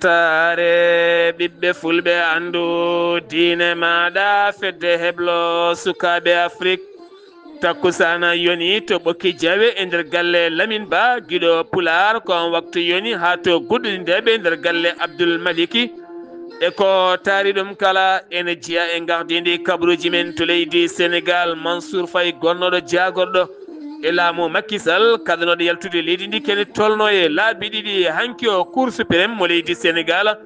ɓamtare ɓiɓɓe fulɓe andu diine maɗa fedde heblo sukaɓe afrique takkusana yoni to ɓokki jawe e nder galle Lamin Ba guiɗo Pular kon waktu yoni ha to gudduɗindeɓe nder galle Abdoul Maliki e ko taari ɗum kala ene jiya e gardidi kabaruji men to leydi Sénégal Mansour Faye gonnoɗo jagorɗo e laamu Macky Sall kadanoɗo yaltude leydi ndi kene tolno e laabi ɗiɗi hanki o Cour suprême mo leydi Sénégal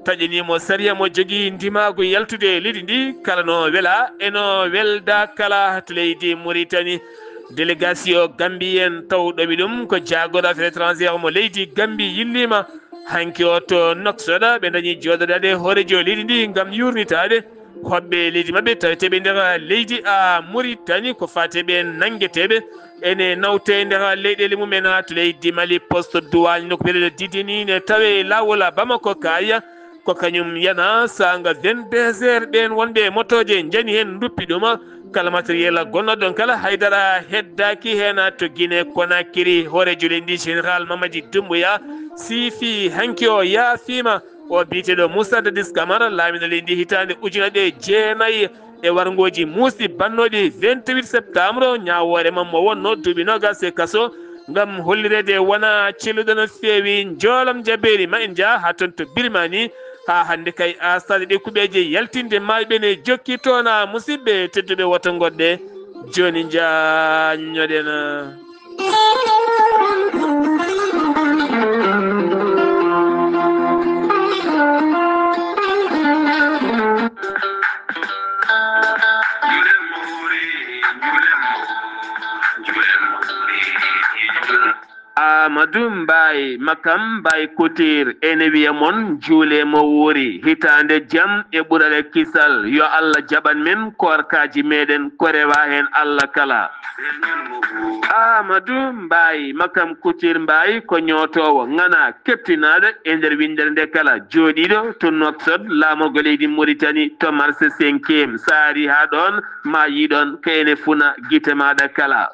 taƴanimo sariya mo jogui ndimago yaltude leydi ndi kala no weela eno welda kala to leydi Mauritanie délégation gambien tawɗomi ɗum ko jagoɗo affaire étrangére mo leydi Gambie yillima hanki o to Nouakchott ɓe dañi joɗoɗade hoorejo leydi ndi gam yurnitade hoɓɓe leydi mabɓe taweteɓe nder leydi Mauritanie ko fateɓe nangueteɓe ene nawte nder leyɗele mumen to leydi Mali poste douane nokkuɓeɗe didini ne tawe lawol Bamako kaya ko kañum yana sanga 22 heures ɓen wonɓe motoje jani hen duppi ɗum kala matériel gonnoɗon kala haydara heddaki hen to Guinée Conakry hoorejo leydi général Mamadi Doumbouya siifi hanki o yaafima o biteɗo Moussa Dadis Camara laamino leydi hitande ujunere jeenayyi e wargoji muusɗi bannoɗi 28 septembre ñawore mam mo wonno duuɓi nogas e kaso gam hollirede wona celluɗo no feewi joolam jabberi ma en jaa ha toon to Birmanie ha hande kay a stade ɗe kuɓeje yaltinde maɓe ne jokki toon musidɓe tedduɓe woto goɗɗe joni jañoɗen Amadou Mbaye makam Mbaye Couture ene wiya mon juule mo wuuri hitande jam e ɓurale kisal yo Allah jaɓan men korkaji meɗen ko rewa hen Allah kala Amadou Mbaye makam Couture Mbaye ko ñootowo ngana keptinaɗo e nder windere nde kala jooɗiɗo to Nouakchott laamogo leydi Mauritanie to marché 5e saari ha ɗon ma yiɗon ko ene funa guite maɗa kala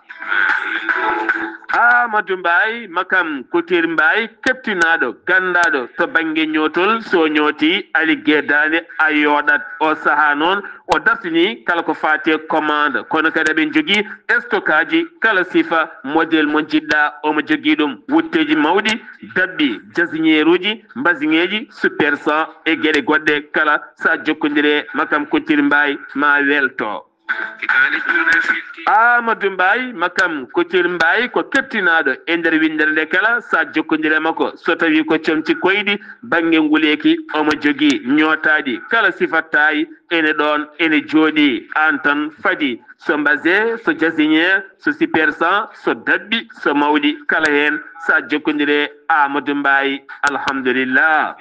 Amadou Mbaye makam Couture Mbaye keptinaɗo gandaɗo to banggue ñootol so ñooti ali guedane a yooɗat o saaha noon o dartini kala ko fati commande kono kadi eɓen jogui stockage kala sifa modèle mo jiɗɗa omo jogui ɗum wutteji mawɗi dabɓi jasiniére uji mbasiŋeji super 100 e gueɗe goɗɗe kala sa jokkodire makam Couture Mbaye ma welto Amadou Mbaye makam Couture Mbaye ko keptinaɗo e nder windere nde kala sa jokkodire makko so tawi ko comci koyɗi banggue nguleki omo jogui ñootaɗi kala sifattayi ene ɗon ene jooɗi an tan fadi so mbase so jasiniére so super 100 so dabɓi so mawɗi kala hen sa jokkodire Amadou Mbaye alhamdulillah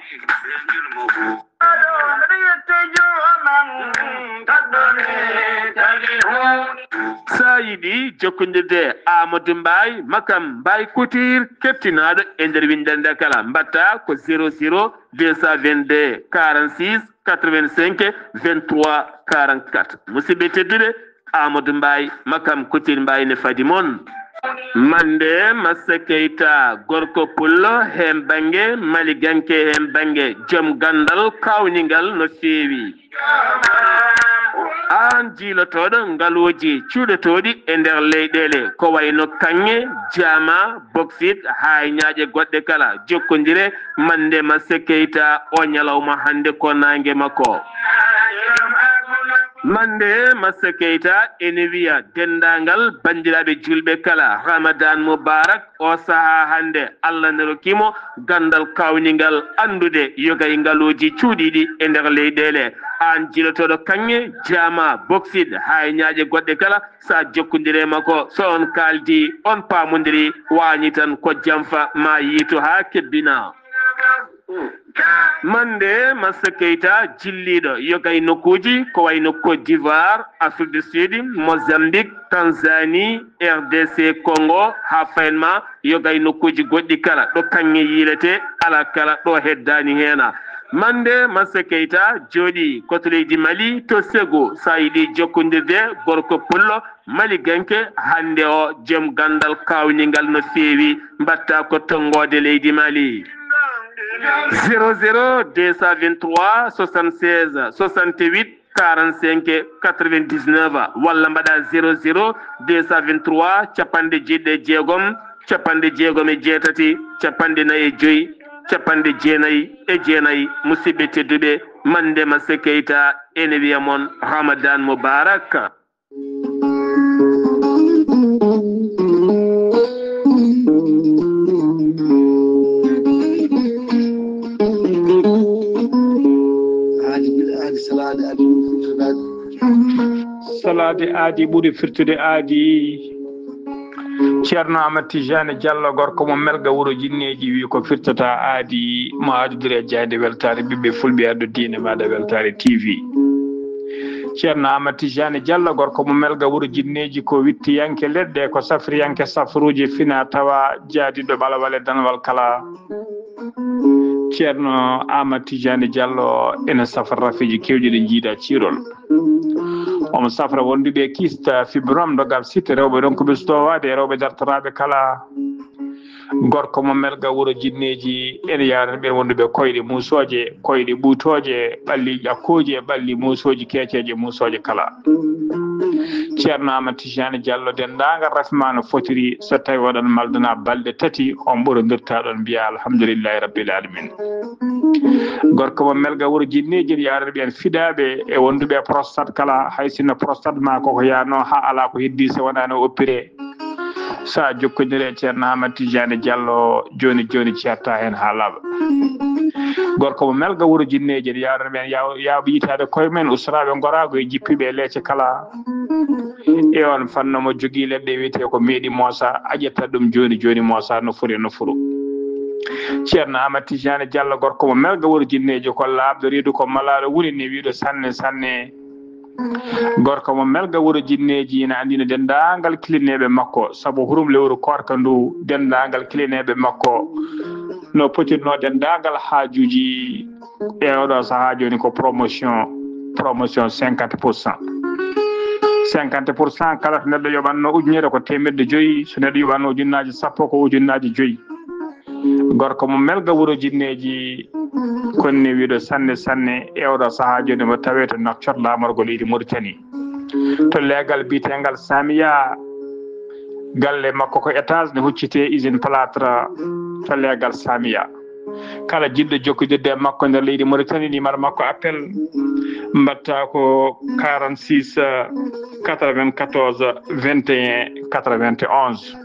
sa yiɗi jokkodirde Amadou Mbaye makam Mbaye Couture keptinaɗo e nder windere nde kala mbatta ko 00 222 46 85 23 44 musidɓe tedduɓe Amadou Mbaye makam Couture Mbaye ne fadi moon mande Massa Keita gorko pullo hen banggue Mali ganke hen banggue joom gandal kawnigal no feewi an jiilotoɗo ngaloji cuuɗotoɗi e nder leyɗele ko wayno kanŋe jama bauxite ha ñaaƴe goɗɗe kala jokkodire mande Massa Keita o ñalawma hande ko nangue makko mande Massa Keita ene wiya dendagal bandiraɓe julɓe kala Ramadan Mubarak o saaha hande Allah ne rokkimo gandal kawnigal andude yogay ngaloji cuuɗiɗi e nder leyɗele an jilotoɗo kanŋe jama bauxite ha ñaaƴe goɗɗe kala sa jokkodire makko so on kaldi on pamodiri wañi tan ko jamfa ma yiito ha kebbina mande Massa Keita jilliɗo yogay nokkuji ko wayno Côte d'Ivoire Afrique du Sud Mozambique Tanzanie RDC Congo ha fayenma yogay nokkuji goɗɗi kala ɗo kanŋe yilete ala kala ɗo heddani hena mande Massa Keita jooɗi koto leydi Mali to Ségou sa yiɗi jokkodirde gorko pullo Mali ganke hande o joom gandal kawnigal no feewi mbatta ko tongode leydi Mali 00 223 76 68 45 99 walla mbaɗa 00 223 capanɗe jeɗɗe jeegom capanɗe jeegom e jeetati capanɗe nayi e joyi capanɗe jeenayi e jeenayi musidɓe tedduɓe Mandema Keita ene wiya mon Ramadan Mubarak. salade aadi ɓuri firtude aadi ceerno Amadou Tijani Diallo gorko mo melga wuro jinneji wi ko firtata aadi mo adudire jayde weltare ɓiɓɓe fulɓe addo diine maɗa weltare TV. ceerno Amadou Tijani Diallo gorko mo melga wuro jinneji ko wittiyanke leɗɗe ko safriyanke safruji fina tawa jaadiɗo ɓalawal e danwal kala. ceerno Amadou Tijani Diallo ene safra rafiji kewɗi ɗe jiiɗa ciirol. omo safra wonduɓe kista fibrom dogal site rewɓe ɗon ko ɓestowade e rewɓe dartoraɓe kala. gorko mo melga wuro jinneji ene yarani ɓen wonduɓe koyɗe musoje koyɗe ɓuutoje ɓalli ƴakkoji e ɓalli musoji keceje musoje kala. ceerno Amadou Tijani Diallo dendagal rafima no fotiri so tawi waɗon maldana balɗe tati on ɓurodirta ɗon mbiya alhamdulillahi rabbil alamin. gorko mo melga wuro jinneji yarani ɓen fiɗaɓe e wonduɓe prostate kala hay sinno prostate ma koko yano ha ala ko heddi so wonani oppiré sa jokkodire ceerno Amadou Tijani Diallo joni joni certa hen ha laaɓa. gorko mo melga wuro jinneji yarani ɓen yawɓe yitade koye men usraɓe gorago e jippiɓe leece kala e on fanno mo jogui leɗɗe wiyete ko meeɗi moosa a ƴetta ɗum joni joni moosa no furi no furu. ceerno Amadou Tijani Diallo gorko mo melga wuro jinneji ko laaɓɗo riidu ko malaɗo woni ni wiɗo sanne sanne. gorko mo melga wuro jinneji ina andino dendagal kilineɓe makko saabu hurum lewru korka ndu dendagal kilineɓe makko no potirno dendagal haajuji e oɗo saaha joni ko promotion 50%. 50% kala to neɗɗo yoɓanno ujunere ko 500 so neɗɗo yoɓanno ujunnaji 10 ko ujunnaji 5. gorko mo melga wuro jinneji konni wiɗo sanne sanne e oɗo saaha joni mo tawe to Nouakchott lamorgol yiɗi Mauritanie to leegal bitegal Samia galle makko ko étage ne huccite usine plâtre to leegal Samia. kala jiɗɗo jokkodirde e makko nder leydi Mauritanie numéro makko appel mbatta ko 46 94 21 91.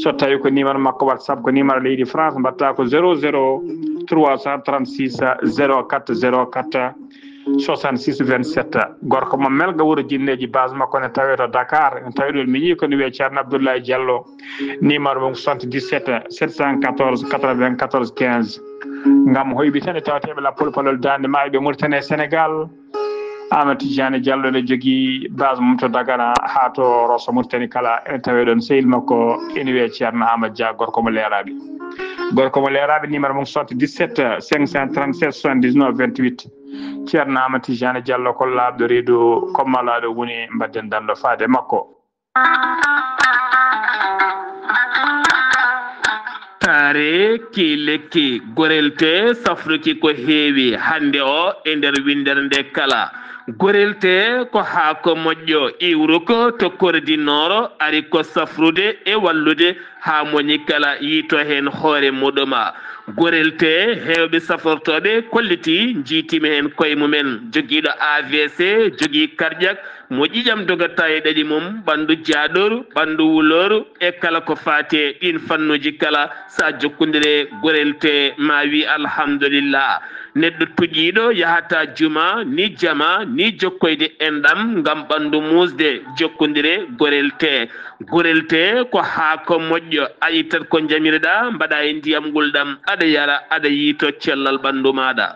so tawi ko numéro makko WhatsApp ko numéro leydi France mbatta ko 00 336 04 04 66 27. gorko mo melga wuro jinneji base makko ne tawe to Dakar ne tawi ɗon mi yii kono wiye ceerno Abdoulaye Diallo numéro mum 77 714 94 15 ngam hoybitande tawateɓe lappol palol dande maaɓe Mauritanie Sénégal. Amadou Tijani Diallo ne jogui base mum to Dagana ha to Rosso Mauritanie kala ene tawe ɗon sehil makko ene wiye ceerno Amadou Dia gorko mo leeraɓe. gorko mo leeraɓe numéro mum 77 537 79 28. ceerno Amadou Tijani Diallo ko laaɓɗo reedu ko malaɗo woni mbadden danɗo faade makko. taare ki lekki gorelte safruki ko heewi hande o e nder windere nde kala. gorelte ko haako moƴƴo iwruko to kordinoro ari ko safrude e wallude ha moñi kala yiito hen hoore muɗuma. gorelte hewɓe safortoɓe kolliti jiitimi hen koye mumen joguiɗo AVC jogui cardiaque mo ƴiƴam dogata e ɗaɗi mum ɓandu jaaɗoru ɓandu wuloru e kala ko faate ɗin fannuji kala sa jokkodire gorelte ma wi alhamdulillah. neɗɗo tuƴiɗo yahata juma ni jama ni jokkoyde enɗam ngam ɓandu musde jokkodire gorelte. gorelte ko haako moƴƴo a ittat ko jamireɗa mbaɗa e ndiyam gulɗam aɗa yara aɗa yiito cellal ɓandu maɗa.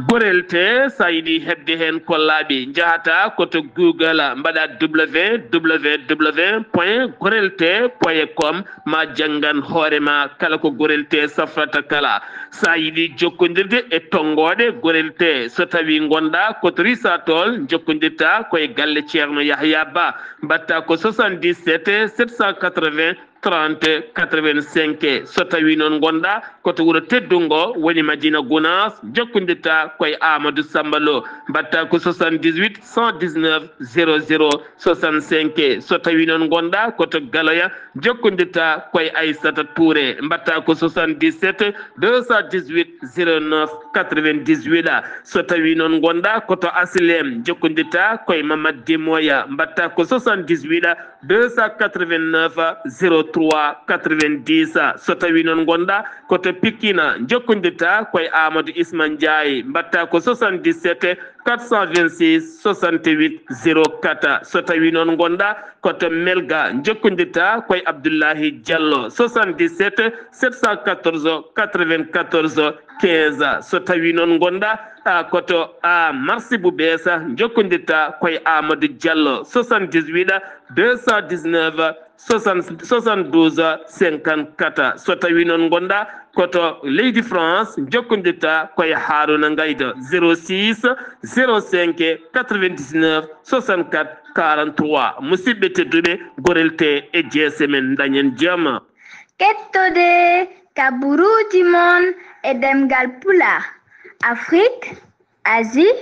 gorelte sa yiɗi hebde hen kollaɓe jahata koto Google mbaɗa www.gorelte.com ma janggan hoorema kala ko gorelte safrata kala. sa yiɗi jokkodirde e tongoɗe gorelte so tawi gonɗa koto risatol jokkodirta koye galle ceerno Yahya Ba mbatta ko 77 780 30 85 so tawi non gonda koto wuro teddungo woni Madina Gounass jokkundita koye Amadou Sambalo mbatta ko 78 119 00 65 so tawi non gonda koto Galoya jokkundita koye Aissata Touré mbatta ko 77 218 09 98 so tawi non gonda koto Asilem jokkundita koye Mamadou Demoya mbatta ko 78 289 03 90 so tawi non gonda koto Pikina jokkundita koye Amadou Isman Ndiaye mbatta ko 77 426 68 04 so tawi non gonda koto Melga jokkundita koye Abdoulahi Diallo 77 714 94 15 so tawi non gonda koto Marsibou Bessa jokkundita koye Amadou Diallo 78 219 72 54 so tawi non gonda koto Leydi France jokkundita koye Haruna Ngayda 06 05 99 64 43 musidɓe tedduɓe gorelte e jeese men dañen jaama kettode kaburuji mon e demgal pulaar Afrique, Asie,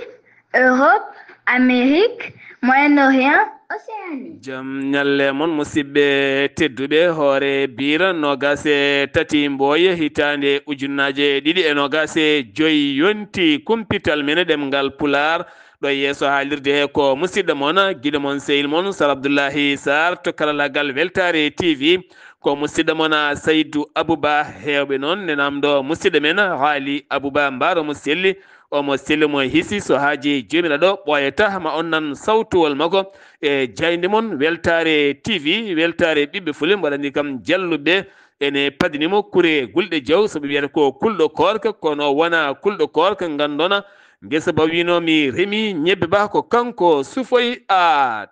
Europe, Amérique, Moyen-Orient, Océanie. Jam nyalle mon musidɓe tedduɓe hoore bira nogase tati mboye hitande ujunnaje ɗiɗi e nogase joyi yonti kumpital mene ɗemgal pular ɗo yeeso haalirde he ko musidɗo mon guiɗo mon sehil mon Sar Abdoullahi Sarr to karallagal Weltare TV ko musidɗo mon Saydou Abouba hewɓe noon nenamɗo musidɗo men haali Abouba mbaro mo selli omo selli mo hisi so haaji jomiraɗo ɓoyata ma on nan sawtuwol makko e jayde mon Weltare TV Weltare ɓiɓɓe fulɓe mbaɗani kam jalluɓe ene padinimo kure gulɗe jaw soɓe wiyata ko kulɗo korka kono wona kulɗo korka gandona gesa ba winomi remi ñebbe ba ko kanko sufoy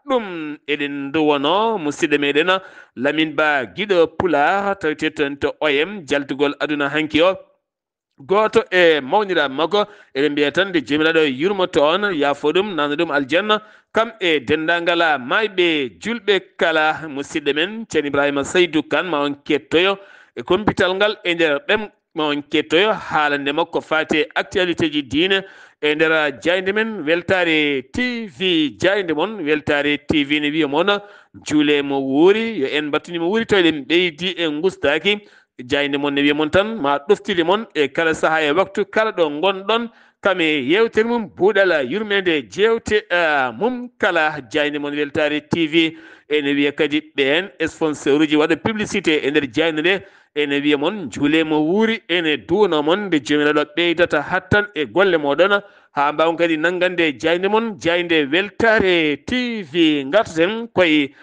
ɗum eɗen duwono musidɗo meɗen Lamine Ba guiɗo Pulaar tawete to OM jaltugol aduna hanki o goto e mawniraɓe makko eɗen mbiya tan nde jomiraɗo yurmoto on yaafo ɗum nana ɗum aljanna kam e dendagal mayɓe julɓe kala musidɗo men ceerno Ibrahima Saydou Kane ma on kettoyo e kompital ngal e nder ɗem ma on kettoyo haalande makko fate actualité ji diine e nder jayde men Weltare TV jayde mon Weltare TV ne wiya moon juule mo wuuri yo en battunimo wuuri to eɗen ɓeydi e gustaki jayde mon ne wiya mon tan ma ɗoftile mon e kala saaha e waktu kala ɗo gonɗon kam e yewtere mum buuɗal yurmede jewte mum kala jayde mon Weltare TV ene wiya kadi ɓen sponsor uji waɗa publicité e nder jayde nde ene wiya mon juule mo wuuri ene duwno mon nde jomiraɗo ɓeydata hattan e golle moɗon ha mbawon kadi nangande jayde mon jayde Weltare TV gartaten koye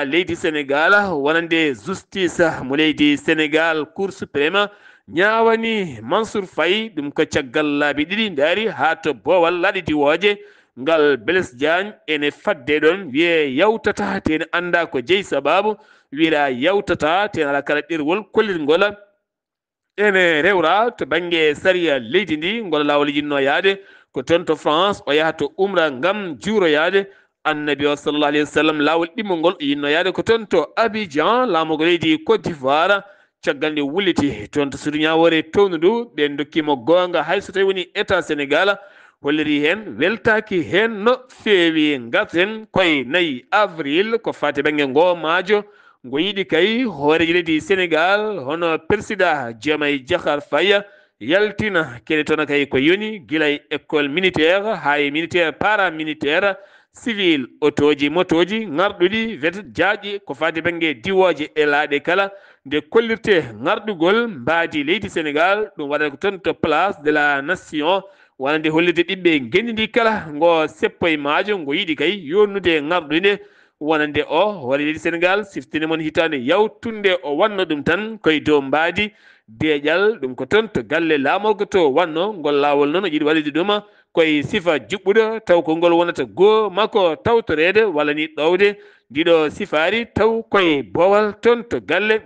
leydi Sénégal wonande justice mo leydi Sénégal Cour suprême ñawani Mansour Faye ɗum ko caggal laabi ɗiɗi daari ha to boowal laaɗi diwoje ngal Blaise Diagne ene fadde ɗon wiye yawtata tene anda ko jeeyi sababu wiira yawtata ten ala kala ɗerwol kollirngol ene rewra to banggue saria leydi ndi ngol lawol yinno yaade ko toon to France o yaha to umra ngam juuroyade annabi o sallallah alayhi wa sallam lawol ɗimmol yinno yaade ko toon to Abidjan laamugo leydi Côte d'Ivoire caggal nde wulliti toon to suudu ñawore townu ndu ɓe dokkimo gonga hay so tawi woni état Sénégal holliri hen weltaki hen no feewi garten koye 4 avril ko fate banggue ngo maajo ngo yiɗi kay hooreji leydi Sénégal hono président Diomaye Diakhar Faye yaltina kene toon kay ko yoni guilay école militaire hay militaire paramilitaire civil otoji motoji ngarɗuɗi wet jaaƴi ko fate banggue diwoje e laaɗe kala nde kollirte ngarɗugol mbaadi leydi Sénégal ɗum waɗata ko toon to place de la nation wonande hollirde ɓiɓɓe gendidi kala ngo seppo e maajo ngo yiɗi kay yonnude ngarɗude wonande o hoore leydi Sénégal siftini mon hitande yawtunde o wanno ɗum tan koye dow mbaadi deeƴal ɗum ko toon to galle laamorgo to wanno ngol laawol noon o yiɗi waɗide ɗum koye sifa juɓɓuɗo taw ko ngol wonata goo makko tawtorede walla ni ɗowde ndiɗo sifari taw koye boowal toon to galle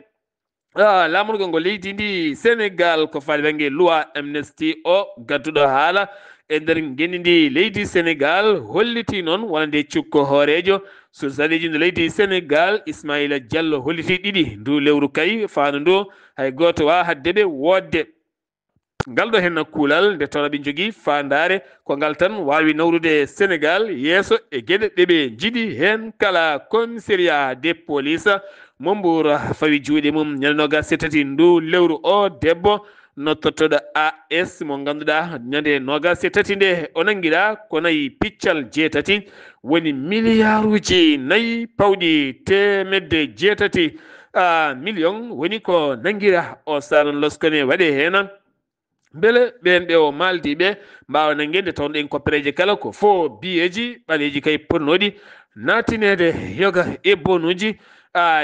laamorgo ngo leydi ndi Sénégal ko faali banggue loi amnesty o gadduɗo haala e nder genindi leydi Sénégal holliti noon wonande cukko hoorejo so salijo nde leydi Sénégal Ismaila Diallo holliti ɗiɗi ndu lewru kay faandu ndu hay goto wawa haddeɓe wodde ngal ɗo hen kuulal nde tawno ɓe jogui fandare ko ngal tan wawi nawrude Sénégal yeeso e gueɗe ɗeɓe jiiɗi hen kala commissariat des police mo Mbour fawi juuɗe mum ñande nogas e tati ndu lewru o debbo nottotoɗo AS mo ganduɗa ñande nogas e tati nde o nanguiɗa ko nayi piccal jeetati woni milliarduji nayyi pawɗi temedde jeetati million woni ko nanguira o sanon loskone waɗe hen beele ɓen ɓe o maldiɓe mbawa nanguede tawnoɗen koppereje kala ko fo biyeji ɓaleji kay ponnoɗi natinede yoga e bonuji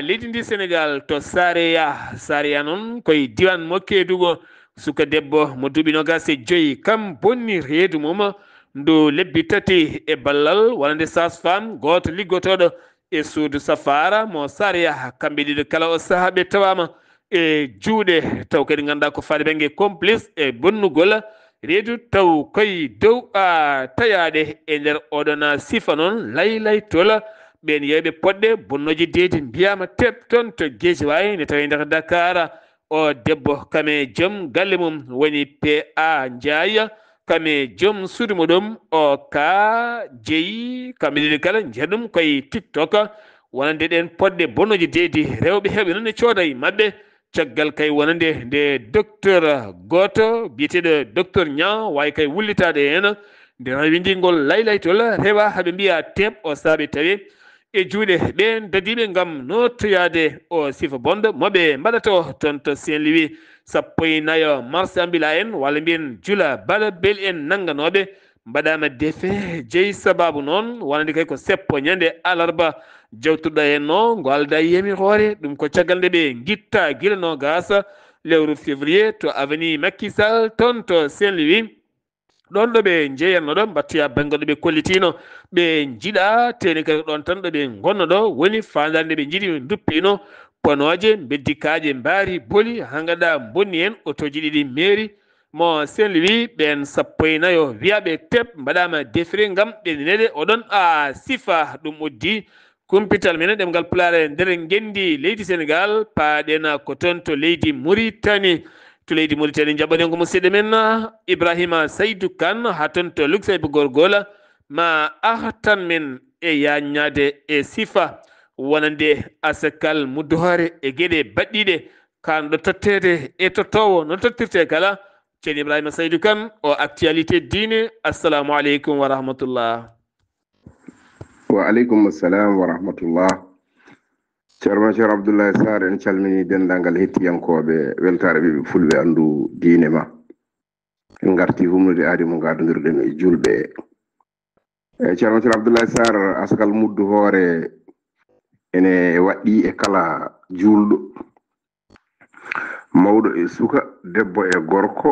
leydi ndi Sénégal to Sareya noon koye diwan mo Kédougou suka debbo mo duuɓi nogas e joyyi kam bonni reedu mum ndu lebbi tati e ballal wonande sage-femme goto liggotoɗo e suudu safara mo Sareya kamɓe ɗiɗo kala o saaha ɓe tawama e juuɗe taw kadi ganduɗa ko faade banggue complice e bonnugol reedu taw koye dow tayaɗe e nder oɗon sifa noon laylay tola ɓen yewɓe poɗɗe bonnoji deedi mbiyama teb toon to Guédiawaye ne tawi nder Dakar o debbo kame joom galle mum woni PA Ndiaye kame joom suudu muɗum o ka jeeyi kamɓe ɗiɗi kala jeeɗum koye TikTok wonande ɗen poɗɗe bonnoji deedi rewɓe heɓe noon ne cooda e mabɓe caggal kay wonande nde docteur goto biyeteɗo docteur Niang wawi kay wullitade hen nde rawindingol laylaytol rewa haaɓe mbiya teb o saaɓe tawi e juuɗe ɓen dadiɓe gam nottoyade o sifa bonɗo moɓe mbaɗato toon to Saint-Louis 14 mars ambila en walla mbiyen Jula Bala Bel en nangganoɓe mbaɗama defe jeeyi sababu noon wonande kay ko seppo ñande alarba jawtuɗo hen no ngo alda yemi hoore ɗum ko caggal nde ɓe guitta guila nogas lewru février to avenue Macky Sall toon to Saint-Louis ɗon ɗo ɓe jeeyanno ɗo mbattoya banggue ɗo ɓe kollitino ɓe jiiɗa teni kadi ɗon tan ɗo ɓe gonno ɗo woni fandare nde ɓe jiiɗi duppino ponoje beddikaje mbaari booli ha ganduɗa bonni hen autoji ɗiɗi mairie mo Saint-Louis ɓen 14 wiyaɓe teb mbaɗama defre gam ɓenninede oɗon sifa ɗum uddi kumpital menen ɗemgal pulare nder gendi leydi Sénégal paaɗen ko toon to leydi Mauritanie to leydi Mauritanie jaɓɓoɗen ko musidɗo men Ibrahima Saydou Kane ha toon to Luxembourg gorgol ma artan men e yaññade e sifa wonande asakal muddore e gueɗe baɗɗiɗe kanɗo tottede e tottowo no tottirte kala ceerno Ibrahima Saydou Kane o actualité diine assalamu aleykum wa rahmatullah. Wa aleykum assalam wa rahmatullah. Ceerno Abdoulaye Sarr en calmini dendagal hettiyankoɓe weltare ɓeɓe fulɓe andu diine ma en garti humnude aadi mo gadodirɗen e julɓe Ceerno Abdoulaye Sarr asakal muddu hoore ene waɗɗi e kala julɗo mawɗo e suka debbo e gorko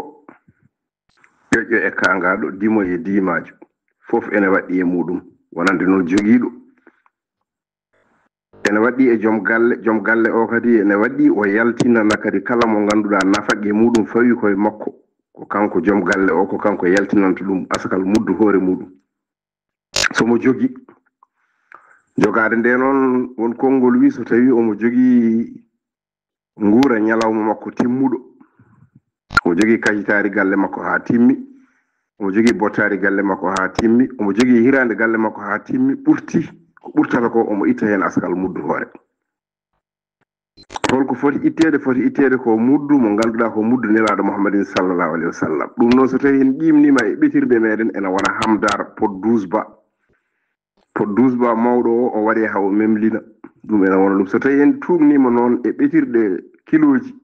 ƴoƴƴo e kangaɗo dimo e dimajo fof ene waɗɗi e muɗum wonande noon jogiiɗo ene waɗɗi e joom galle o kadi ene waɗɗi o yaltinana kadi kala mo ganduɗa nafaqe muɗum fawi koye makko ko kanko joom galle o ko kanko yaltinanta ɗum asakal muddu hoore muɗum somo jogi jogade nde noon won konngol wi so tawi omo jogi nguura ñalawma makko timmuɗo omo jogi kayitari galle makko ha timmi omo jogi bottari galle makko ha timmi omo jogi hirande galle makko ha timmi ɓurti ko ɓurtata ko omo itta hen asakal muddu hoore holko foti ittede ko muddu mo ganduɗa ko muddu nelaɗo Muhammadin sallallahu alaihi wasallam ɗum noon so tawi en ƴimnima e ɓetirɓe meɗen ene wona hamdar pot 12 ba mawɗo o waɗe ha o memlina ɗum ene wona ɗum so tawi en tumnima noon e ɓetirɗe kiloji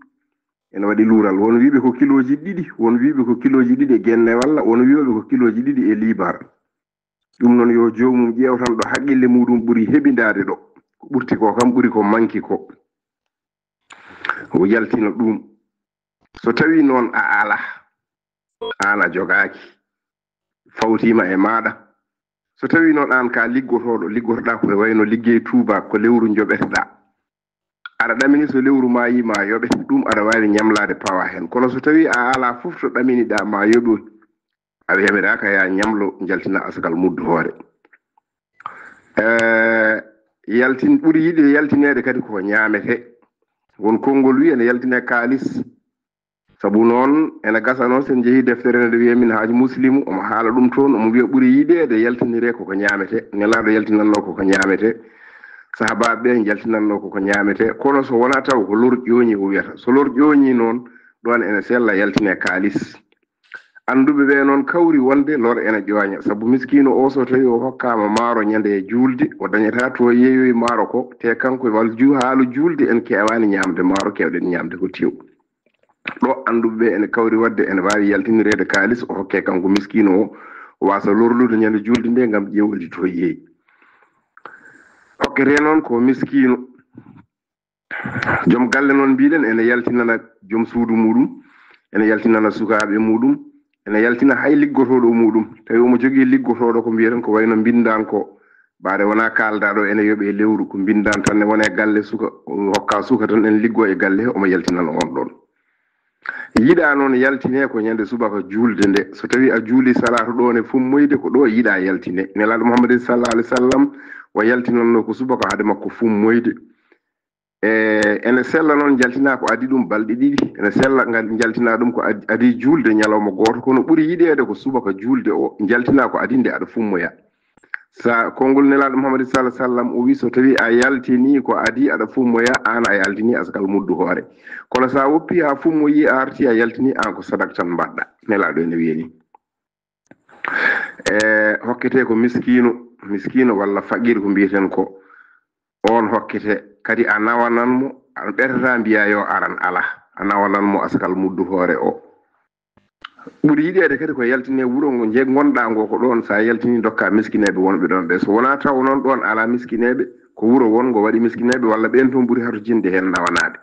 ene waɗi luural won wiɓe ko kiloji ɗiɗi won wiɓe ko kiloji ɗiɗi e genne walla won wiɓe ko kiloji ɗiɗi e libar ɗum noon yo jomum ƴewtan ɗo haqqille muɗum ɓuuri heɓidade ɗo ko ɓurti ko kam ɓuuri ko manki ko o yaltina ɗum so tawi noon a ala an a jogaki fawtima e maɗa so tawi noon an ka liggotoɗa ko wayno liggey tuuba ko lewru joɓeteɗa aɗa ɗamini so lewru ma yi ma yoɓe ɗum aɗa wawi ñamlade pawa hen kono so tawi a ala fof to ɗaminiɗa ma yoɓoy aɓe heɓiraka ya ñamlo jaltina asgal muddu hoore yaltin ɓuri yiɗi yaltinede kadi ko ñaamete won konngol wi ene yaltine kaalis sabu noon ene gasa noon sen jeehi deftere nde wiya min haaji muslimu omo haala ɗum toon omo wiya ɓuri yiɗede yaltinire koko ñaamete nelaɗo yaltinanno koko ñaamete sahabaɓe ɓe jaltinanno koko ñaamete kono so wona taw ko lor ƴooñi o wiyata so lor ƴooñi noon ɗon ene sella yaltine kaalis anduɓe ɓe noon kawri wonde lor ene ƴooña sabu miskino o so tawi o hokkama maaro ñande juulde o dañata to yeeyoyi maaro ko te kanko wal haalu juulde en kewani ñamde maaro kewɗen ñamde ko tew ɗo anduɓe ɓe ene kawri wadde ene wawi yaltinirede kaalis o hokke kanko miskino o wasa lorlude ñande juulde nde gam ƴewolde to yeeyi hokkete noon ko miskino joom galle noon mbiɗen ene yaltinana joom suudu muɗum ene yaltinana sukaɓe muɗum ene yaltina hay liggotoɗo muɗum tawi omo jogui liggotoɗo ko mbiyeten ko wayno mbindan ko ɓaade wona kaldaɗo ene yooɓe lewru ko mbindan tan ne wone galle suka hokka suka tan en liggo e galle he omo yaltinana on ɗon yiɗa noon yaltine ko ñande subaka julde nde so tawi a juuli salatu ɗo ne fummoyde ko ɗo yiɗa yaltine nelaɗo mouhamadin sallah alih sallam o yaltinanno ko subaka haade makko fummoyde ene sella noon jaltina ko adi ɗum balɗe ɗiɗi ene sella jaltina ɗum ko adi julde ñalawma goto kono ɓuuri yiɗede ko subaka julde o jaltina ko adi nde aɗa fummoya sa konngol nelaɗo mouhamadin sallah sallam o wi so tawi a yaltini ko adi aɗa fummoya an a yaltini asgal muddu hoore kono sa woppi ha fummoyi a arti a yaltini an ko sadak tan mbaɗɗa nelaɗo ene wiyani hokkete ko miskino walla faqir ko mbiyeten ko on hokkete kadi a nawananmo a ɓetata mbiya yo aran ala a nawananmo asgal muddu hoore o ɓuri yiɗede kadi ko yaltine wuro ngo je gonɗa ngo ko ɗon sa yaltini dokka miskineɓe wonɓe ɗon ɓe so wona taw noon ɗon ala miskineɓe ko wuro wongo waɗi miskineɓe walla ɓen toon ɓuuri hato jinde hen nawanade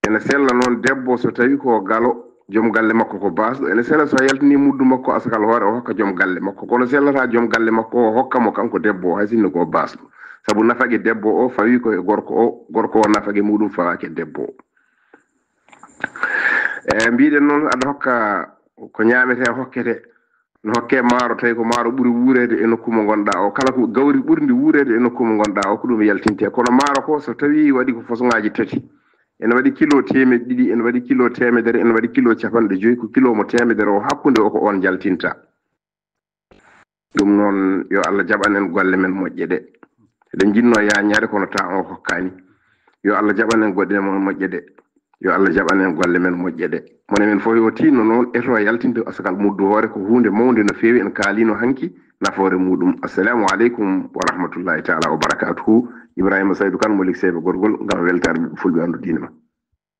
ene sella noon debbo so tawi ko galo joom galle makko ko basɗo ene sella so yaltini muddu makko asgal hoore o hokka joom galle makko kono sellata joom galle makko o hokkamo kanko debbo o hay sinno ko basɗo sabu nafage debbo o fawi koye gorko o nafage muɗum fawake debbo o mbiɗen noon aɗa hokka ko ñamete hokkete no hokke maaro tawi ko maaro ɓuuri wuurede e nokku mo gonɗa o kala ko gawri ɓurdi wuurede e nokku mo gonɗa o ko ɗum yaltinte kono maaro ko so tawi waɗi ko façon ngaji tati ene waɗi kilo temeɗɗe ɗiɗi ene waɗi kilo temedere ene waɗi kilo capanɗe joyyi ko kilo mo temedere o hakkude o ko on jaltinta ɗum noon yo Allah jaɓanen golle men moƴƴe ɗe eɗen jinno yañare kono ta on hokkani yo Allah jaɓanen goɗɗe men moƴƴe ɗe yo Allah jaɓanen golle men moƴƴe ɗe mone men fof yo tinno noon eto yaltinde asgal muddu hoore ko hunde mawde no feewi en kaalino hanki nafoore muɗum assalamu aleykum wa rahmatullahi taala wa barakatuhu Ibrahima Saydou Kane mo ligsebe gorgol ngam weltare fulɓe andu diine ma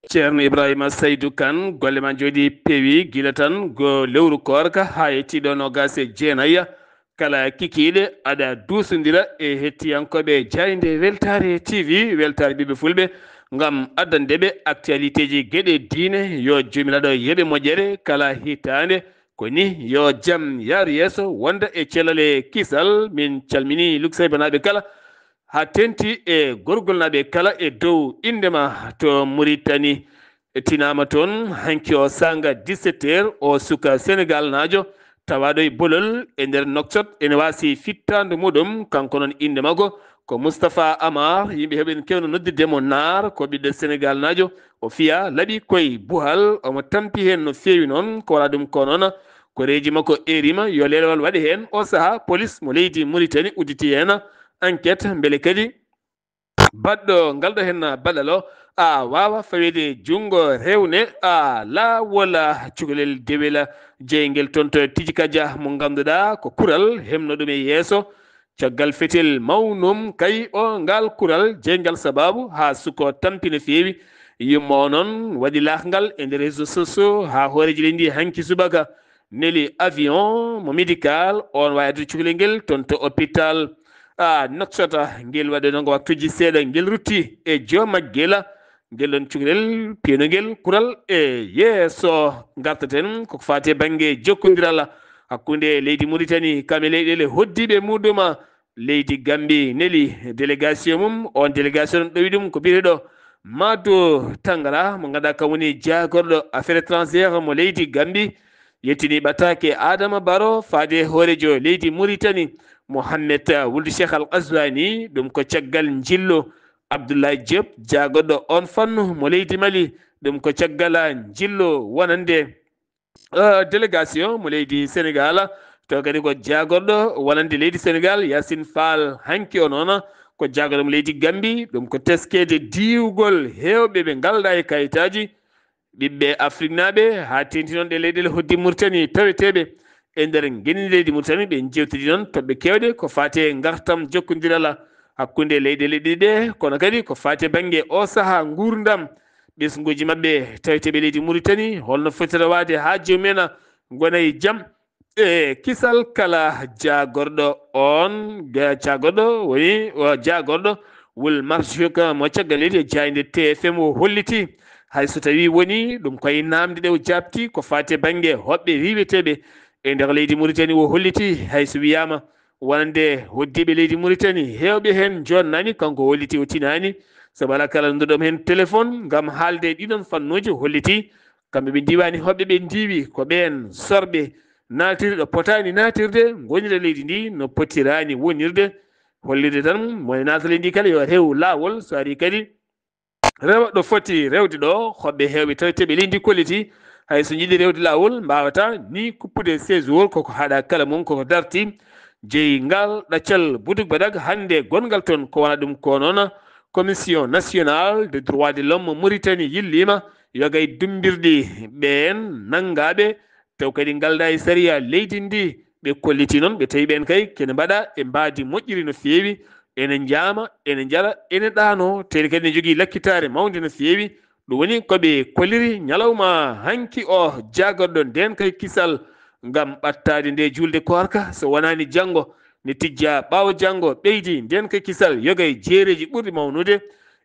ceerno Ibrahima Saydou Kane golle ma jooɗi peewi gila tan go lewru korka ha yettiɗo nogas e jeenayya kala kikiɗe aɗa dusodira e hettiyankoɓe jayde weltare TV weltare ɓiɓe fulɓe ngam addandeɓe actualité ji gueɗe diine yo jomiraɗo yeeɓe moƴƴere kala hitande ko ni yo jaam yaar yeeso wonda e cellale kisal min calmini luksayba naɓe kala ha tenti e gorgol naɓe kala e dow indema to Mauritanie tinama toon hanki o sanga 17 heures o suka Sénégal najo tawaɗo e bolol e nder Nouakchott ene wasi fittande muɗum kanko noon inde makko ko Moustapha Amar yimɓe heɓen kewno noddidemo naar ko ɓiɗɗo Sénégal najo o fiya laaɓi koye Bouhal omo tampi hen no fewi noon ko wala ɗum ko noon ko reeji makko erima yo lelewal waɗi hen o saaha police mo leydi Mauritanie udditi hen enquête beele kadi baɗɗo ngalɗo hen baɗɗal o a wawa fawede junggo rewne a laawol cukalel dewel jeygel toon to Tijikadia mo ganduɗa ko kuural hemno ɗum e yeeso caggal fetel mawnum kay o ngal kuural jeygal sababu ha suko tampina feewi yumma o noon waɗi laakgal e nder réseaux sociaux ha hooreji lendi hanki subaka neli avion mo médical on wawi addude cukalel ngel toon to hôpital Nouakchott ngel waɗi noon waktuji seeɗa ngel rutti e joomagel ngel ɗon cukalel piinogel kuural e yeeso gartaten koko fate banggue jokkodiral hakkude leydi Mauritanie kamɓe leyɗele hoddiɓe muɗum leydi Gambie neli délégation mum on délégation ɗowi ɗum ko biyeteɗo Madou Tangara mo ganduɗa kam woni jagorɗo affaire étrangère mo leydi Gambie yettini batake Adama Baro faade horejo leydi Mauritanie Mohammed wulde Cheikh Al Qazwani ɗum ko caggal jillo Abdoulaye Diop jagoɗo on fannu mo leydi Mali ɗum ko caggal jillo wonande délégation mo leydi Sénégal to kadi ko jagorɗo wonande leydi Sénégal Yacine Fall hanki o noon ko jagorɗo mo leydi Gambie ɗum ko teskede diwgol hewɓe ɓe galda e kayitaji ɓiɓɓe Afrique naɓe ha tenti noon ɗe leyɗele hoddi Mauritanie taweteɓe e nder guenni leydi Mauritanie ɓe jewtidi noon toɓɓe kewɗe ko fate gartam jokkodiral hakkude leyɗele ɗiɗi kono kadi ko fate banggue o saaha gurdam ɓesguji mabɓe taweteɓe leydi Mauritanie holno fotira wade ha jomumen gona e jaam e kisal kala jagorɗo on jagorɗo woni jagorɗo wol marjuk mo caggal leydi jayde TFM o holliti hayso tawi woni ɗum koye namde ɗe o jabti ko fate banggue hoɓɓe riweteɓe e nder leydi Mauritanie o holliti hayso wiyama wonande hoddiɓe leydi Mauritanie hewɓe hen jonnani kanko holliti o tinani sabu ala kala nduɗom hen téléphone gam haalde ɗiɗon fannuji holliti kamɓe ɓe diwani hoɓɓe ɓe diwi ko ɓen sorɓe natirde ɗo potani natirde gonira leydi ndi no potirani wonirde hollirde tan moye natale ndi kala yo rew lawol so ari kadi rewa ɗo foti rewde ɗo hoɓɓe hewɓe taweteɓe leydi kolliti hayso jiiɗi rewde lawol mbawata ni kuppude séjour koko haɗa kala mum koko darti jeygal ɗaccal Boudou Badag hande gongal toon ko wona ɗum ko noon commission nationale de droit de l'homme Mauritanie yillima yogay dumbirɗi ɓen nangaɓe taw kadi galda e saria leydi ndi ɓe kolliti noon ɓe tawi ɓen kay kene mbaɗa e mbadi moƴƴiri no fewi ene jaama ene jara ene ɗano tede kadi ne jogui lakkitare mawde no fewi ɗum woni koɓe kolliri ñalawma hanki o jagorɗo nden kay kisal gam ɓattade nde julde korka so wonani janggo ne tijja ɓawo janggo ɓeydi nden kay kisal yogay jeereji ɓurɗi mawnude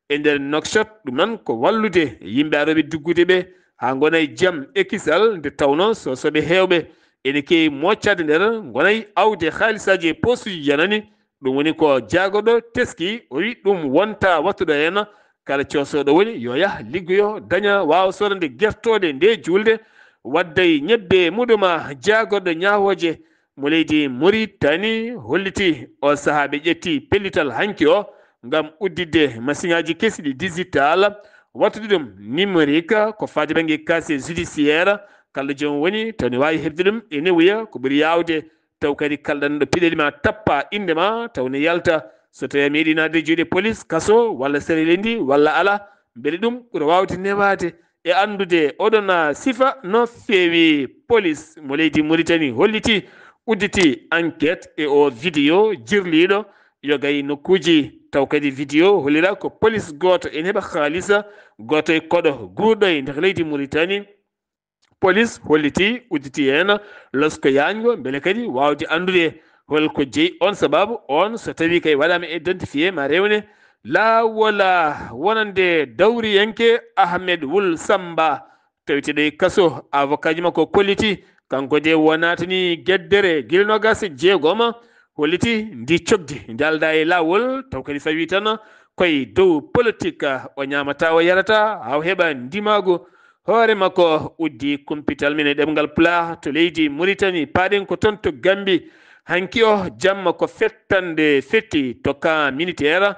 e nder Nouakchott ɗum noon ko wallude yimɓe aroɓe duggude ɓe ha gona e jaam e kisal nde tawno so soɓe hewɓe ene kewi moccade nder gonay awde haalisaji e postuji janani ɗum woni ko jagorɗo teski o wi ɗum wonta wattuɗo hen kala cosoɗo woni yo yah liggoyo daña wawa sodande guertode nde julde wadday ñebbe muɗuma jagorɗo ñawoje mo leydi Mauritanie holliti o saaha ɓe ƴetti pellital hanki o gam uddidde machine aji kesiɗi digital wattude ɗum numérique ko fade banggue casier judiciaire kala joom woni taw ne wawi hebde ɗum ene wiya ko ɓuuri yawde taw kadi kalɗan ɗo piɗeli ma tappa indema taw ne yalta so tawi a meeɗi nadde juuɗe police kaso walla serele ndi walla ala beele ɗum ɓuura wawde newade e andude oɗon sifa no feewi police mo leydi Mauritanie holliti udditi enquête e o vidéo jirliɗo yogay nokkuji taw kadi vidéo hollira ko police goto ene heɓa haalisa goto e koɗo guurɗo e nder leydi Mauritanie police holliti udditi hen losko yango beele kadi wawde andude holko jeeyi on sababu on so tawi kay waɗama identifié ma rewne lawola wonande dawriyanke Ahmed Wul Samba tawiteɗo e kaso avocat ji makko kolliti kanko de wonatani gueddere guilnogas jeegom holliti ndi cogdi ndi alda e lawol taw kadi fawi tan koye dow politique o ñamata o yarata haw heɓa ndimago hoore makko uddi kumpital men e ɗemgal pulaar to leydi Mauritanie paaɗen ko toon to Gambie hanki o jamma ko fettande fetti to camp militaire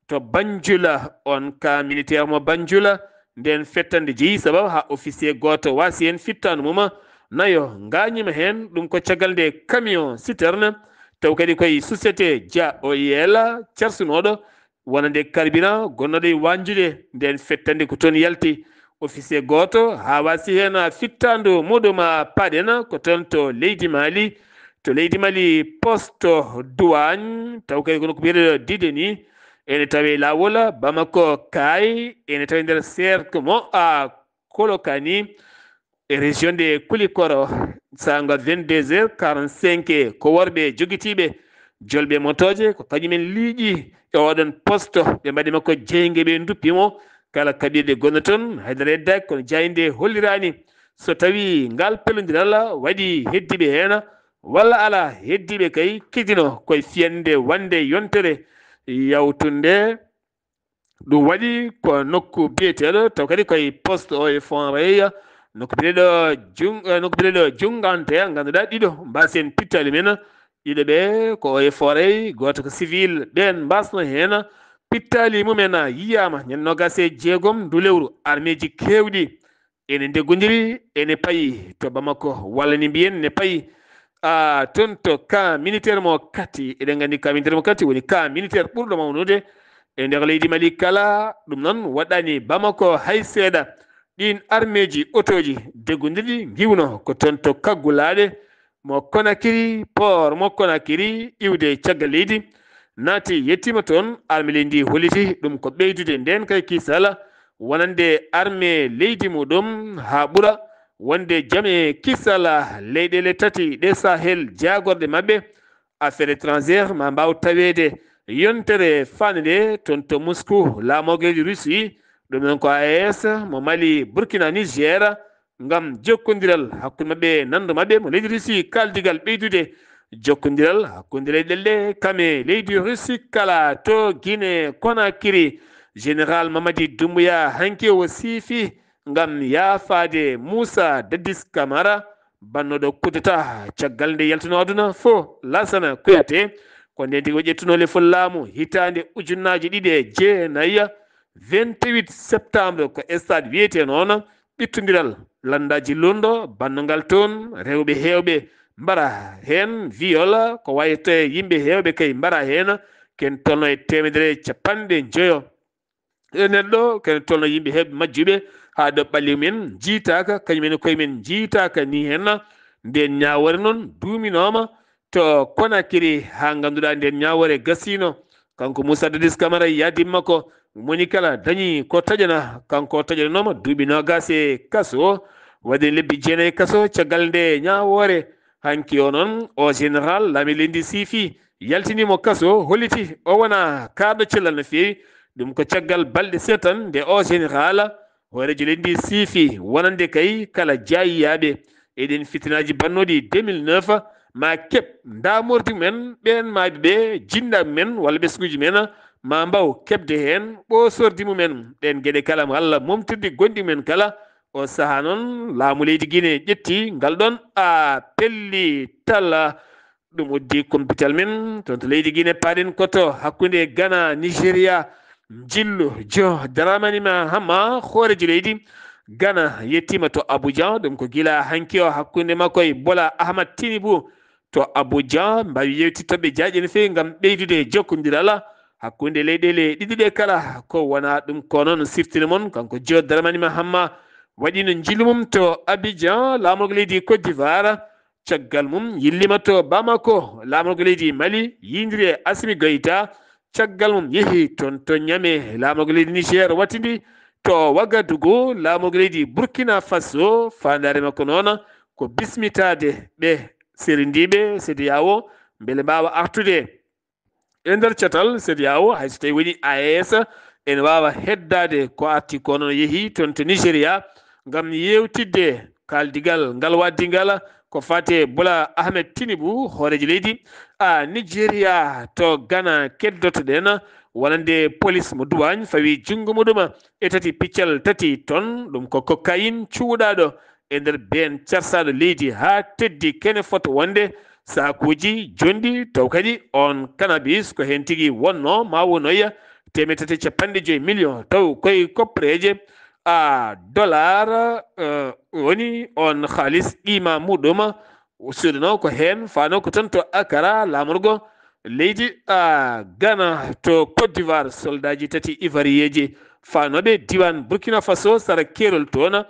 to Banjula on camp militaire mo Banjula nden fettande jeeyi sababu ha officier goto wasi hen fittanu muma nayo gañima hen ɗum ko caggal nde camion citerne taw kadi koye société Dia OIL carsunoɗo wonande carburant gonnoɗo e wanjude nden fettande ko toon yalti officier goto ha wasi hen fittandu muɗum paɗen ko toon to leydi Mali poste douane taw kadi kono ko biyeɗo dideni ene tawi lawol Bamako Kay ene tawi nder cercle mo Kolokani e région de Koulikoro sanga 22h45 ko worɓe joguitiɓe jolɓe motoje ko kañumen liiƴi e oɗon poste ɓe mbaɗi makko jeygue ɓe duppimo kala kaɓirɗe gonno toon haydara yeddaki kono jayde hollirani so tawi ngal pelodiral waɗi heddiɓe hen walla ala heddiɓe kay kidino koye fiyande wande yontere yawtunde ɗum waɗi ko nokku biyeteɗo taw kadi koye poste o e Fonrey nokkuɓe ɗo jungante ganduɗa ɗiɗo mbasen pittali men ɗiɗo ɓe ko e forey goto ko civil ɓen mbasno hen pittali mumen yiyama ñande nogas e jeegom ndu lewru armeji kewɗi ene deggodiri ene payi to Bamako walla ni mbiyen ne payi toon to camp militaire mo kati eɗen gandi camp militaire mo kati woni camp militaire ɓurɗo mawnude e nder leydi Mali kala ɗum noon waɗani Bamako hay seeɗa ɗin armeji otoji deggodiri giwno ko toon to kaggulaɗe mo Conakry port mo Conakry iwde caggal leydi naati yettima toon arme leydi holliti ɗum ko ɓeydude nden kay kisala wonande arme leydi muɗum ha ɓuura wonde jame kisala leyɗele tati ɗe Sahel jagorɗe mabɓe affaire étrangère ma mbaw tawede yontere fanede toon to Moscou laamogueji Russie ɗum noon ko AES mo Mali Burkina Niger ngam jokkodiral hakkude mabɓe nandu mabɓe mo leydi Russie kaldigal ɓeydude jokkodiral hakkude leyɗele ɗe kame leydi Russie kala to Guinée Conakry général Mamadi Doumbouya hanki o siifi ngam yaafade Moussa Dadis Camara bannoɗo kudeta caggal nde yaltuno aduna fo Lassana Kouyaté ko nden tigi o ƴettunole fo laamu hitande ujunnaji ɗiɗi e jeenayyi 28 septembre ko stade wiyete noon ɓittodiral landaji lundo bannogal toon rewɓe hewɓe mbara hen viol ko wayto yimɓe hewɓe kay mbara hen ken tolno e temedere capanɗe joyo neɗɗo ken tolno yimɓe heɓe majjuɓe ha ɗo ɓalli men jiitaka kañumen koyemen jiitaka ni hen nden ñawore noon duuminoma to Conakry ha ganduɗa nden ñawore gasino kanko Moussa Dadis Camara yadimma ko moni kala dañi ko taƴana kanko taƴanoma duuɓi nogas e kaso waɗi lebbi jeenayyi kaso caggal nde ñawore hanki o noon o général laami leydi siifi yaltinimo kaso holliti o wona karɗo cellal no feewi ɗum ko caggal balɗe seetan nde o général horejo leydi siifi wonande kay kala jayiyaɓe eɗen fitinaji bannoɗi 2009 ma keɓ damordi men ɓen maaɓe ɓe jinnaɓe men walla ɓesguji men ma mbaw keɓde hen ɓosordi mumen ɗen gueɗe kala mo Allah momtirdi gonɗi men kala o saaha noon laamu leydi Guinée ƴetti ngal ɗon a pelli talla ɗum uddi kompital men toon to leydi Guinée paaɗen koto hakkude Ghana Nigéria jillu jo Dramani Mahama hoorejo leydi Ghana yettima to Abidjan ɗum ko gila hanki o hakkude makko e Bola Ahmad Tinubu to Abidjan mbawi yewtittoɓe jaaƴe no fewi ngam ɓeydude jokkodiral hakkude leyɗele ɗiɗi ɗe kala ko wona ɗum ko noon siftini moon kanko jo Dramani Mahama waɗino jillu mum to Abidjan laamorgo leydi Côte d'Ivoire caggal mum yillima to Bamako laamorgo leydi Mali yidiri e Assimi Goïta caggal mum yeehi toon to Niamey laamorgo leydi Niger wattidi to Ouagadougou laamorgo leydi Burkina Faso fandare makko noon ko bismitade ɓe serendiɓe CEDEAO beele mbawa artude e nder catal CEDEAO hayso tawi woni AES ene wawa heddade ko arti ko noon yeehi toon to Nigéria ngam yewtidde kaldigal ngal waddigal ko fate Bola Ahmed Tinubu hoorejo leydi Nigéria to Ghana keddotoɗen wonande police mo douane fawi jungo muɗum e tati piccal tati ton ɗum ko cocaïne cuuɗaɗo e nder ben carsaɗo leydi ha teddi kene foto wonde sakuji jondi taw kadi on cannabis ko hen tigui wonno ma wonoya 350 million taw koye koppareje dollar woni on halis qima muɗum suuɗano ko hen fano ko tan to Accra lamorgo leydi Ghana to Côte d'Ivoire soldaji tati ivoirieji fanoɓe diwan Burkina Faso sara kerol toon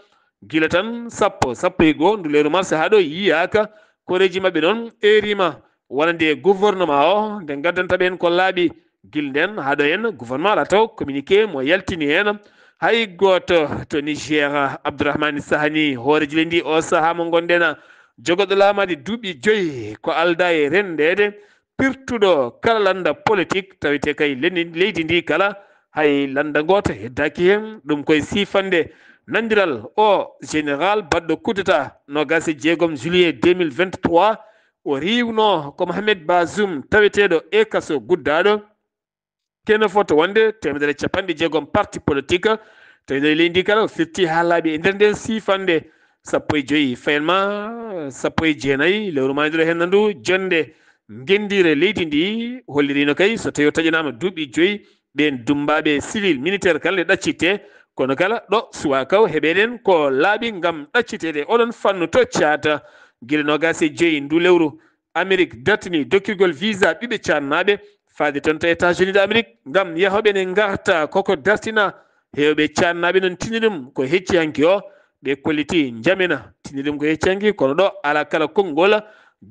gila tan sappo e goo ndu lewru mars haɗo yiyaka koreji mabɓe noon erima wonande gouvernement o nde gaddanta ɓen ko laaɓi gil nden haɗo hen gouvernement ala taw communiqué mo yaltini hen hay goto to Niger Abdourahmane Sahani hooreji lendi o saaha mo gonɗen jogoɗo laamade duuɓi 5 ko alda e rendede pirtuɗo kala landa politique tawete kay leydi ndi kala hay landa goto heddaki hen ɗum koye sifande nandiral o général baɗɗo kudeta nogas e jeegom juillet 2023 o riwno ko Mohamed Bazoum taweteɗo e kaso guddaɗo kene foto wonde 150 parti politique tawi leydi ndi kala o firti ha laaɓi e nder nden sifande sappo e joyi fayelma sappo e jeenayi lewru maydiro hen nandu jonde gendire leydi ndi hollirino kay so tawi taƴanama duuɓi joyi ɓen dumbaɓe civil militaire kala ɗe ɗaccite kono kala ɗo suwa kaw heɓeɗen ko laaɓi gam ɗaccitede oɗon fannu to caata guila nogas e joyi ndu lewru Amérique dartini dokkirgol visa ɓiɓe cannaɓe faade toon to États-Unis d'Amérique gam yahoɓe ne garta koko dartina hewɓe cannaɓe noon tini ɗum ko hecci hanki o ɓe kolliti jamena tini ɗum ko hecci hanki kono ɗo ala kala konngol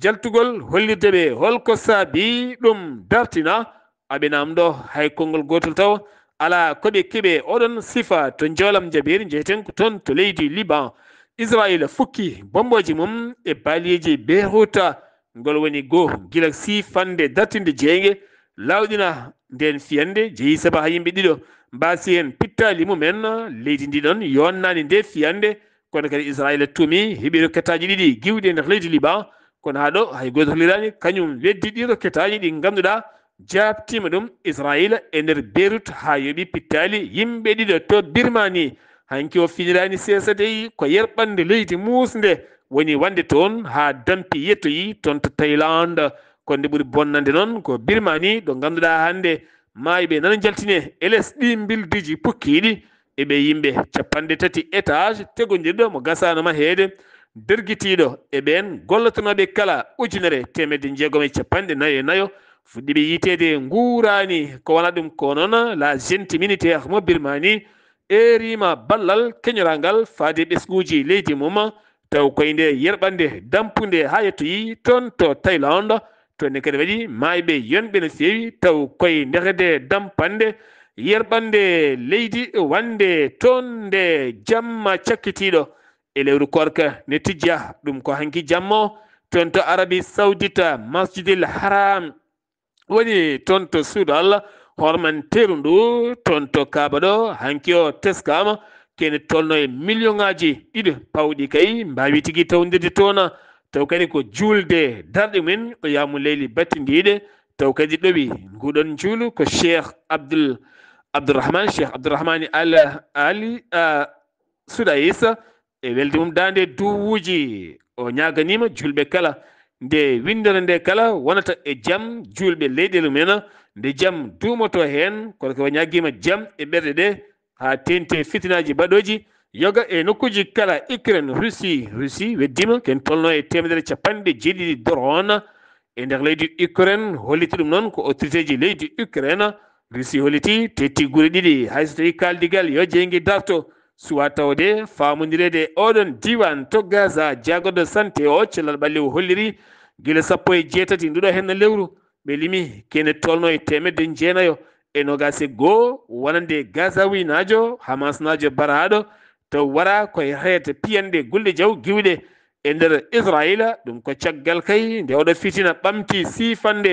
jaltugol hollirde ɓe holko saabi ɗum dartina aɓe nam ɗo hay konngol gotol taw ala koɓe keeɓe oɗon sifa to jawlam jaberi jeyeten ko toon to leydi Liban Israël fukki bomboji mum e baliyeji Beyrouta ngol woni goo gila sifande dartinde jeeyge lawɗina nden fiyande jeeyi saba ha yimɓe ɗiɗo mbasi hen pittali mumen leydi ndi ɗon yonnani nde fiyande kono kadi Israël tuumi heeɓi rokketaji ɗiɗi giwɗi e nder leydi Liban kono ha ɗo hay goto hollirani kañum weddi ɗi rokketaji ɗi ganduɗa jabtima ɗum Israël e nder Beirut ha yooɓi pittali yimɓe ɗiɗo to Birmanie hanki o finirani sesade ko yerɓande leydi musde woni wande toon ha dampi yettoyi toon to Thaïlande konde ɓuuri bonnande noon ko Birmanie ɗo ganduɗa hande mayɓe nana jaltine eles ɗi bildiji pukkiɗi eɓe yimɓe 3 étage tegodirɗo mo gasanoma heede derguitiɗo e ɓen gollatonoɓe kala 1954 fuɗɗiɓe yitede guurani ko wona ɗum ko noon la junte militaire mo Birmanie erima ballal keñorangal faade ɓesguji leydi mum taw koynde yerɓande dampude ha yettoyi toon to Thaïlande toonne kadi waɗi mayɓe yonɓe no fewi taw koye ndekede dampande yerɓande leydi wande toon nde jamma cakkitiɗo e lewru korka ne tijja ɗum ko hanki jammo toon to Arabie Saoudite Masjidil Haram woni toon to suudal hormanteru ndu toon to Kaaba ɗo hanki o teskama kene tolno e million ngaji ɗiɗi pawɗi kay mbawi tigui tawdirde toon taw kadi ko julde darɗe mumen ko yamu leyli battidiɗe taw kadi ɗoɓi nguɗon juulu ko Cheikh Abdourahmane Ali Soudayis e welde mum dande duwuji o ñaganima julɓe kala nde windere nde kala wonata e jaam julɓe leyɗele mumen nde jaam dumoto hen kono ko ñaguima jaam e ɓerɗe ɗe ha tente fitinaji baɗoji yoga e nokkuji kala Ukraine Russie weddima ken tolno e 150 drone e nder leydi Ukraine holliti ɗum noon ko autorité ji leydi Ukraine Russie holliti tetti guure ɗiɗi hayso tawi kaldigal yo jeygu darto suwa tawde famodirede oɗon diwan to Gaza jagoɗo santé o cellal ɓallew holliri guila 18 nduɗo hen lewru ɓe limi kene tolno e 109 e nogase goo wonande Gazawi najo Hamas najo baraɗo taw wara koye heete piyande gulɗe jaw giwɗe e nder Israël ɗum ko caggal kay nde oɗo fitina ɓamti sifande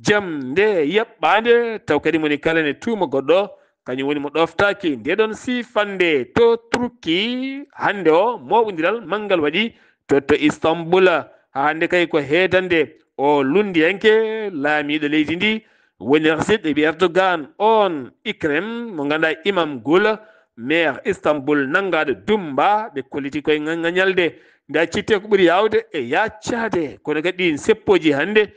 jaam nde yaɓɓade taw kadi moni kala ne tuuma goɗɗo kañum woni mo ɗoftaki ndeɗon sifande to Turki hande o moɓodiral manggal waɗi to Istanbul ha hande kay ko heedande o lundiyanke laamiɗo leydi ndi woni Recep Tayyip Erdogan on Ukraine mo ganduɗa imam gol maire Istanbul nangaɗo Dumba ɓe kolliti koye ŋañalde nda citte ko ɓuuri yawde e yaccade kono kadi ɗin seppoji hande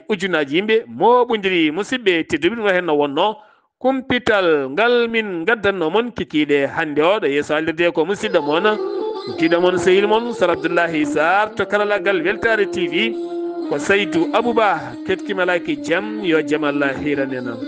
ujunaji yimɓe moɓodiri musidɓe tedduɓe ɗum hen no wonno kumpital ngal min gaddanno moon kikiɗe hande o ɗo yeeso haalirde ko musidɗo moon jiɗo moon sehil moon Sar Abdoullahi Sarr to karallagal Weltare TV ko Saydou Abouba ketkimalaki jaam yo jaam Allah hiranenam